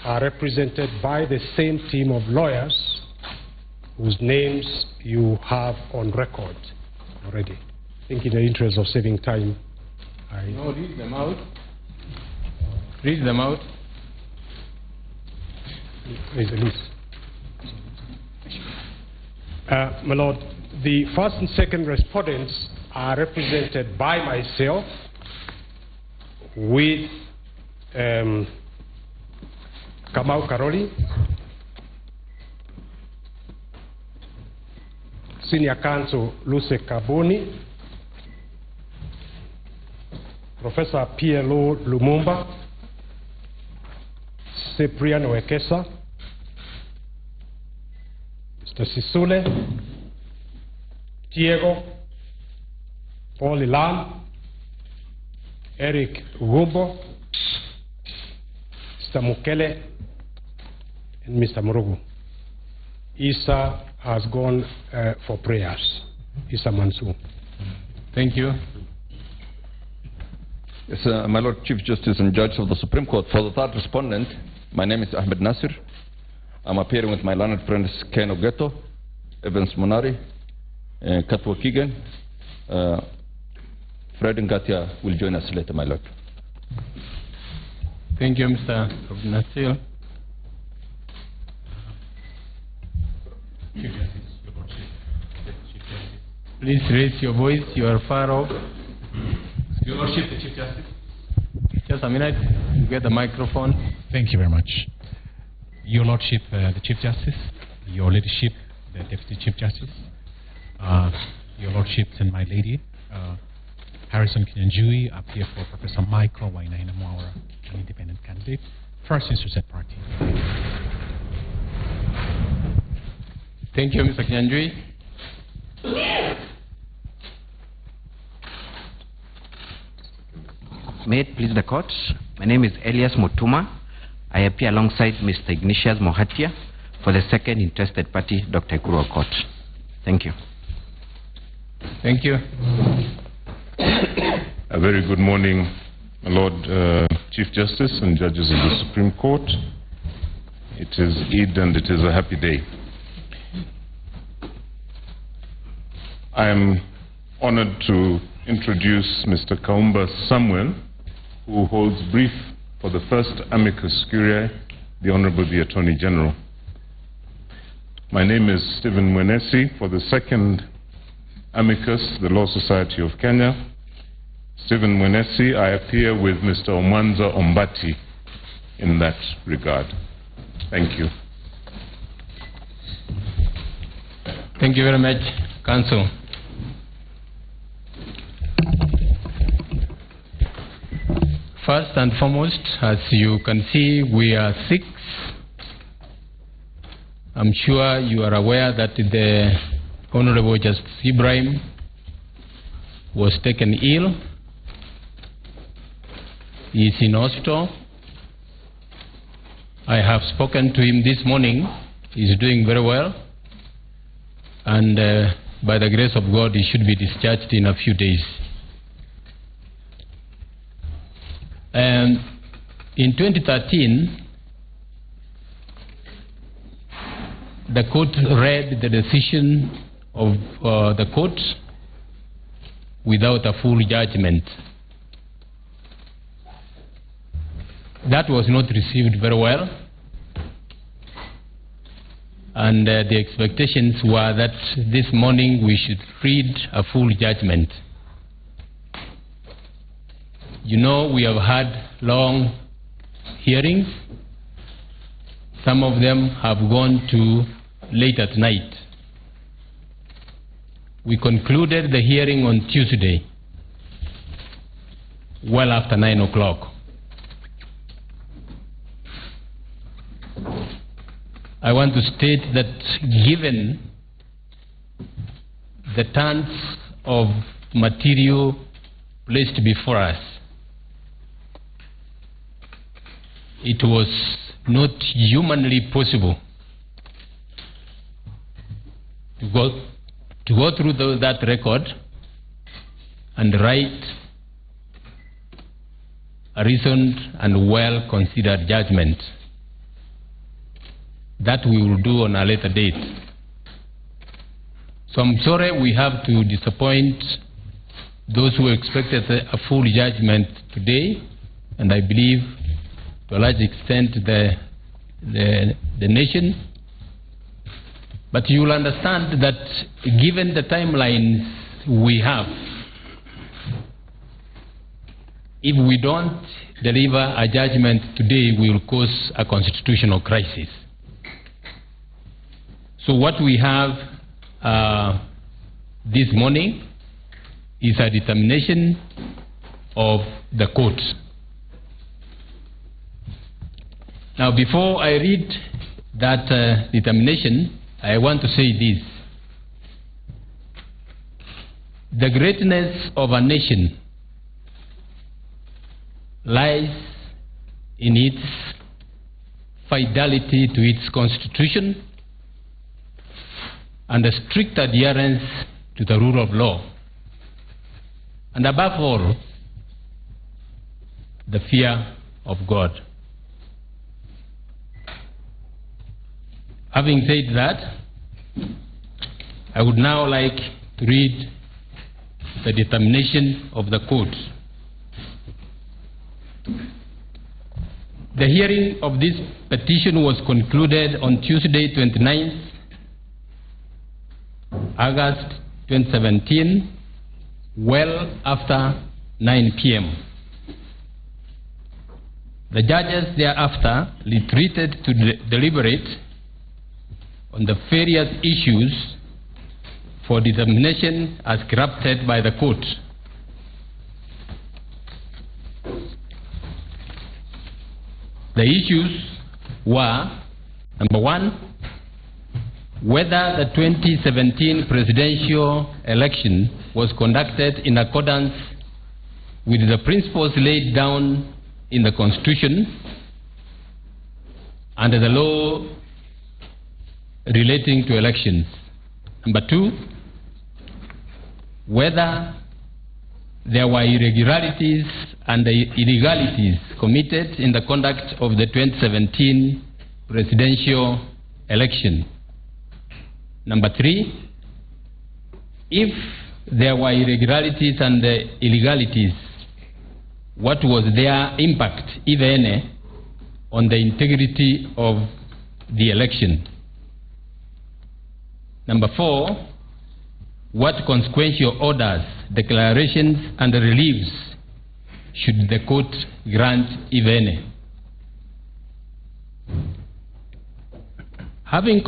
are represented by the same team of lawyers whose names you have on record already. I think in the interest of saving time, No, read them out. Read them out. There's a list. My Lord, the first and second respondents are represented by myself with Kamau Karoli, Senior Counsel Luce Kaboni, Professor PLO Lumumba, Cyprian Wekesa, Mr. Sisule, Diego, Paul Ilan, Eric Ugumbo, Mr. Mukele, and Mr. Murugu. Isa has gone for prayers. Isa Mansour. Thank you. Yes, my Lord Chief Justice and Judge of the Supreme Court, for the third respondent, my name is Ahmed Nasir. I'm appearing with my learned friends Ken Ogeto, Evans Monari, Katwa Keegan. Fred Ngatia will join us later, my Lord. Thank you, Mr. Nasir. Please raise your voice. You are far off. Your Lordship, the Chief Justice. Just a minute. You get the microphone. Thank you very much. Your Lordship, the Chief Justice, Your Ladyship, the Deputy Chief Justice, Your Lordships and my lady, Harrison Kinyanjui, up here for Professor Michael Wainaina Mwaura, an independent candidate, First Interested Party. Thank you, Mr. Kinyanjui. May it please the court, my name is Elias Mutuma. I appear alongside Mr. Ignatius Mohatia for the second interested party, Dr. Ekuru Aukot. Thank you. Thank you. A very good morning, my Lord Chief Justice and judges of the Supreme Court. It is Eid and it is a happy day. I am honored to introduce Mr. Kaumba Samuel, who holds brief for the first amicus curiae, the Honorable the Attorney General. My name is Stephen Mwenesi for the second amicus, the Law Society of Kenya. Stephen Mwenesi, I appear with Mr. Omwanza Ombati in that regard. Thank you. Thank you very much, Counsel. First and foremost, as you can see, we are 6. I'm sure you are aware that the Honorable Justice Ibrahim was taken ill. He is in hospital. I have spoken to him this morning. He is doing very well. And by the grace of God, he should be discharged in a few days. And in 2013, the court read the decision of the court without a full judgment. That was not received very well. And the expectations were that this morning we should read a full judgment. You know, we have had long hearings. Some of them have gone to late at night. We concluded the hearing on Tuesday, well after 9 o'clock. I want to state that given the tons of material placed before us, it was not humanly possible to go through that record and write a reasoned and well-considered judgment. that we will do on a later date. So I'm sorry we have to disappoint those who expected a full judgment today, and I believe to a large extent the nation. But you will understand that given the timelines we have, if we don't deliver a judgment today, we will cause a constitutional crisis. So what we have this morning is a determination of the court. Now, before I read that determination, I want to say this. The greatness of a nation lies in its fidelity to its constitution and a strict adherence to the rule of law. And above all, the fear of God. Having said that, I would now like to read the determination of the court. The hearing of this petition was concluded on Tuesday, 29th August 2017, well after 9 p.m. The judges thereafter retreated to deliberate on the various issues for determination as crafted by the court. The issues were, number one, whether the 2017 presidential election was conducted in accordance with the principles laid down in the Constitution and the law relating to elections. Number two, whether there were irregularities and illegalities committed in the conduct of the 2017 presidential election. Number three, if there were irregularities and illegalities, what was their impact, if any, on the integrity of the election? Number four, what consequential orders, declarations, and reliefs should the court grant, if any? Having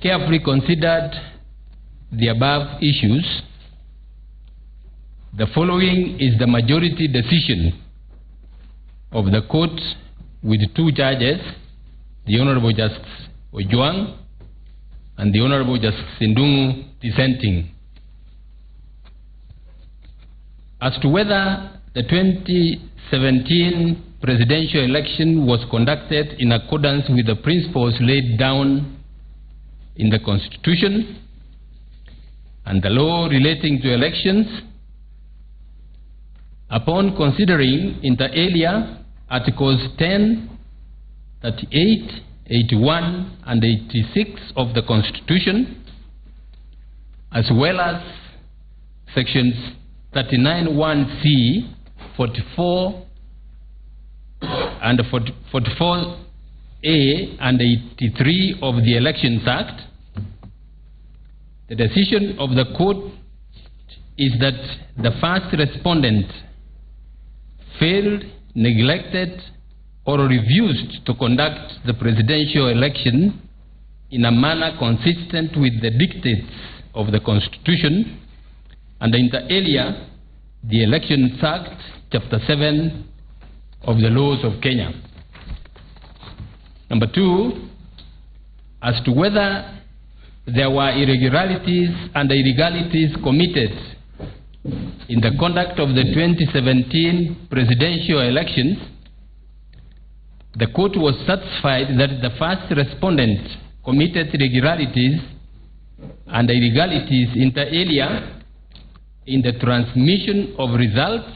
carefully considered the above issues, the following is the majority decision of the court with two judges, the Honorable Justice Ojwang and the Honorable Justice Ndung'u dissenting. As to whether the 2017 presidential election was conducted in accordance with the principles laid down in the Constitution and the law relating to elections, upon considering inter alia Articles 10, 38, 81, and 86 of the Constitution, as well as Sections 39(1)(c), 44, and 44A and 83 of the Elections Act, the decision of the court is that the first respondent failed, neglected, or refused to conduct the presidential election in a manner consistent with the dictates of the Constitution and inter alia the Elections Act, Chapter 7 of the laws of Kenya. Number two, as to whether there were irregularities and illegalities committed in the conduct of the 2017 presidential elections, the court was satisfied that the first respondent committed irregularities and illegalities inter alia in the transmission of results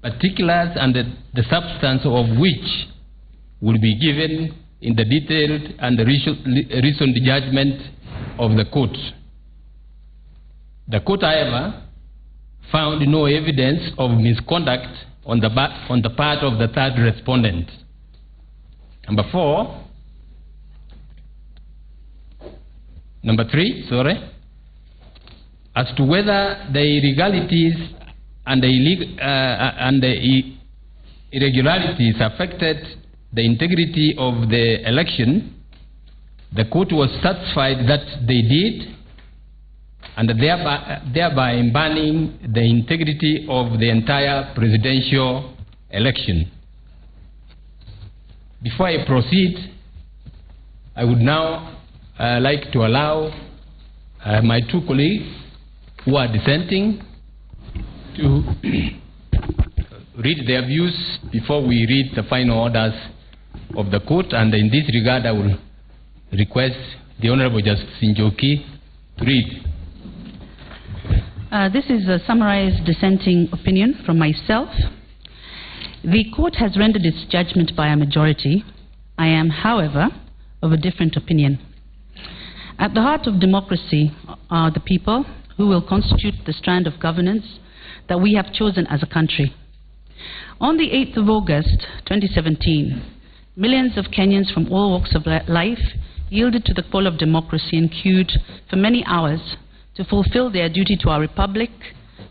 particulars and the substance of which will be given in the detailed and reasoned judgment of the court. The court, however, found no evidence of misconduct on the part of the third respondent. Number three, as to whether the irregularities and the irregularities affected the integrity of the election, the court was satisfied that they did, and thereby embarring the integrity of the entire presidential election. Before I proceed, I would now like to allow my two colleagues who are dissenting to read their views before we read the final orders of the court, and in this regard I will request the Honorable Justice Njoki to read. This is a summarized dissenting opinion from myself. The court has rendered its judgment by a majority. I am, however, of a different opinion. At the heart of democracy are the people who will constitute the strand of governance that we have chosen as a country. On the 8th of August 2017, millions of Kenyans from all walks of life yielded to the call of democracy and queued for many hours to fulfill their duty to our republic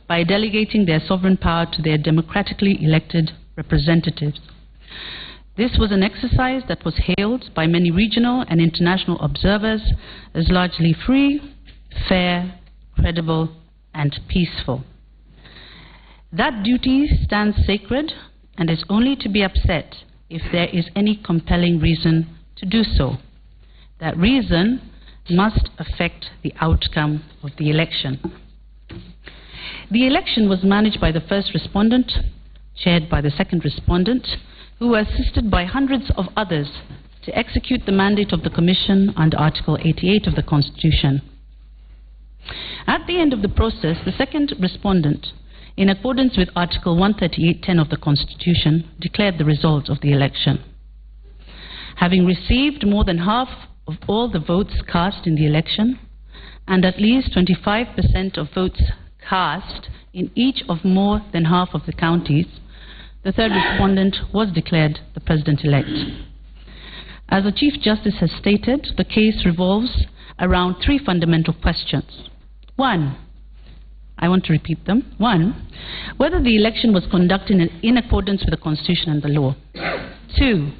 by delegating their sovereign power to their democratically elected representatives. This was an exercise that was hailed by many regional and international observers as largely free, fair, credible, and peaceful. That duty stands sacred and is only to be upset if there is any compelling reason to do so. That reason must affect the outcome of the election. The election was managed by the first respondent, chaired by the second respondent, who were assisted by hundreds of others to execute the mandate of the Commission under Article 88 of the Constitution. At the end of the process, the second respondent, in accordance with Article 138(10) of the Constitution, declared the result of the election. Having received more than half of all the votes cast in the election, and at least 25% of votes cast in each of more than half of the counties, the third respondent was declared the President-elect. As the Chief Justice has stated, the case revolves around three fundamental questions. One, I want to repeat them. One, whether the election was conducted in accordance with the Constitution and the law. Two,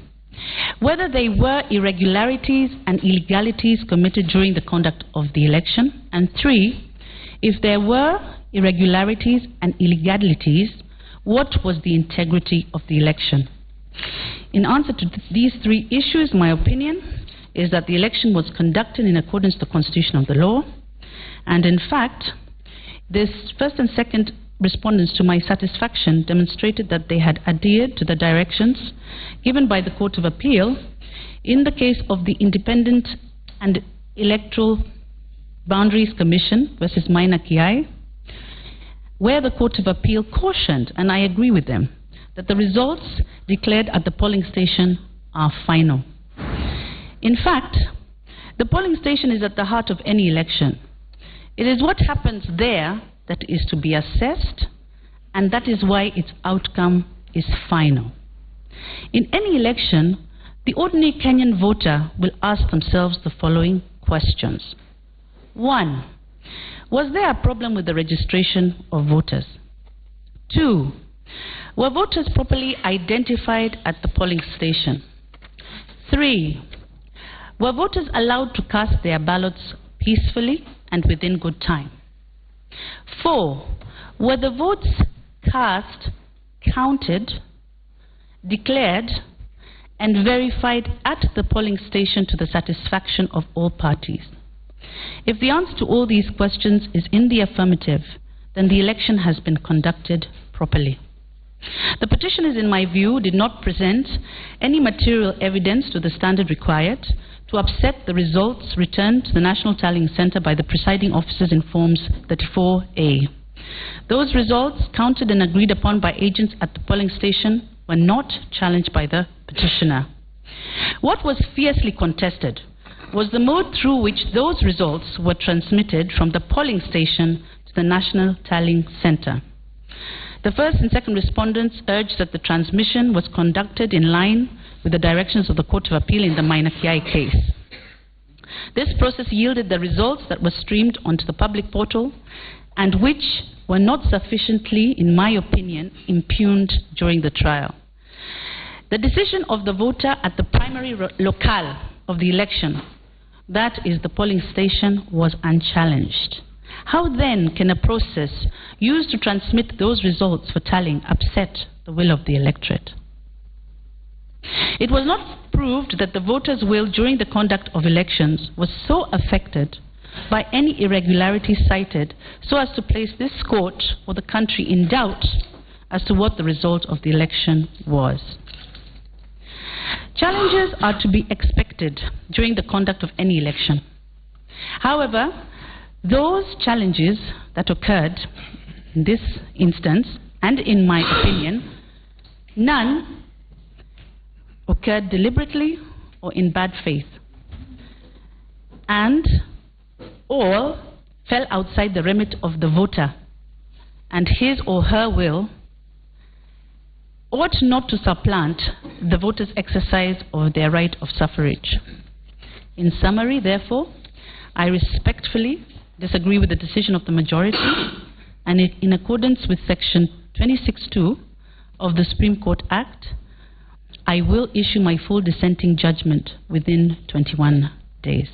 whether there were irregularities and illegalities committed during the conduct of the election. And three, if there were irregularities and illegalities, what was the integrity of the election? In answer to these three issues, my opinion is that the election was conducted in accordance with the Constitution and the law. And in fact, this first and second respondents, to my satisfaction, demonstrated that they had adhered to the directions given by the Court of Appeal in the case of the Independent and Electoral Boundaries Commission versus Maina Kiai, where the Court of Appeal cautioned, and I agree with them, that the results declared at the polling station are final. In fact, the polling station is at the heart of any election. It is what happens there that is to be assessed, and that is why its outcome is final. In any election, the ordinary Kenyan voter will ask themselves the following questions. One, was there a problem with the registration of voters? Two, were voters properly identified at the polling station? Three, were voters allowed to cast their ballots peacefully and within good time? Four, were the votes cast counted, declared, and verified at the polling station to the satisfaction of all parties? If the answer to all these questions is in the affirmative, then the election has been conducted properly. The petitioners, in my view, did not present any material evidence to the standard required to upset the results returned to the National Tallying Center by the presiding officers in Forms 34A. Those results, counted and agreed upon by agents at the polling station, were not challenged by the petitioner. What was fiercely contested was the mode through which those results were transmitted from the polling station to the National Tallying Center. The first and second respondents urged that the transmission was conducted in line with the directions of the Court of Appeal in the Maina Kiai case. This process yielded the results that were streamed onto the public portal and which were not sufficiently, in my opinion, impugned during the trial. The decision of the voter at the primary locale of the election, that is the polling station, was unchallenged. How then can a process used to transmit those results for tallying upset the will of the electorate? It was not proved that the voters' will during the conduct of elections was so affected by any irregularity cited so as to place this court or the country in doubt as to what the result of the election was. Challenges are to be expected during the conduct of any election. However, those challenges that occurred in this instance, and in my opinion, none occurred deliberately or in bad faith, and all fell outside the remit of the voter, and his or her will ought not to supplant the voter's exercise of their right of suffrage. In summary, therefore, I respectfully disagree with the decision of the majority, and in accordance with Section 26(2) of the Supreme Court Act, I will issue my full dissenting judgment within 21 days.